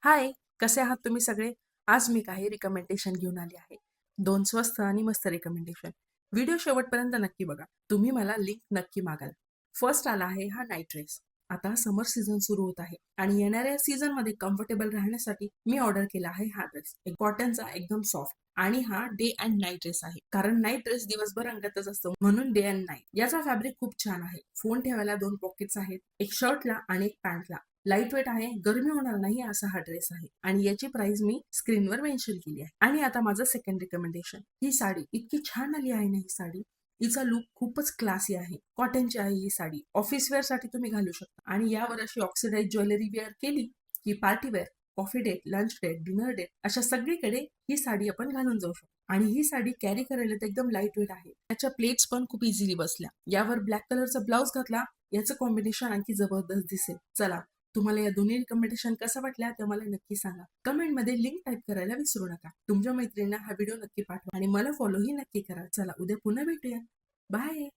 हाय, कसे आहात तुम्ही सगळे? आज मी काही रिकमेंडेशन घेऊन आली आहे. 2 स्वस्त आणि मस्त रिकमेंडेशन. व्हिडिओ शेवटपर्यंत नक्की बघा. तुम्ही मला लिंक नक्की मागाल. फर्स्ट आला आहे हा नाईट ड्रेस. आता समर सीझन सुरू होत आहे आणि येणाऱ्या सीझनमध्ये कम्फर्टेबल राहण्यासाठी मी ऑर्डर केला आहे हा ड्रेस. एक कॉटनचा एकदम सॉफ्ट आणि हा डे अँड नाईट ड्रेस आहे. कारण नाईट ड्रेस दिवसभर अंगातच असतो म्हणून डे अँड नाईट. याचा फॅब्रिक खूप छान आहे. फोन ठेवायला 2 पॉकेट्स आहेत. एक शर्टला आणि एक पॅन्टला. लाईट वेट आहे, गरमी होणार नाही असा हा ड्रेस आहे आणि याची प्राइस मी स्क्रीनवर मेन्शन केली आहे. आणि आता माझं सेकंड रिकमेंडेशन. ही साडी इतकी छान आली आहे ना ही साडी. हिचा लुक खूपच क्लासी आहे. कॉटनची आहे ही साडी. ऑफिस वेअर साठी तुम्ही घालू शकता आणि यावर अशी ऑक्सिडाइज ज्वेलरी वेअर केली की party wear, coffee date, lunch date, dinner date अशा सगळीकडे ही साडी आपण घालून जाऊ शकतो. आणि ही साडी कॅरी करायला तर एकदम लाईट वेट आहे. त्याच्या प्लेट्स पण खूप इझिली बसल्या. यावर ब्लॅक कलरचा ब्लाउज घातला, याचं कॉम्बिनेशन आणखी जबरदस्त दिसेल. चला, तुम्हाला या दोन्ही रिकमेंडेशन कसा वाटल्या ते मला नक्की सांगा. कमेंटमध्ये लिंक टाईप करायला विसरू नका. तुमच्या मैत्रिणींना हा व्हिडिओ नक्की पाठवा आणि मला फॉलोही नक्की करा. चला, उद्या पुन्हा भेटूया. बाय.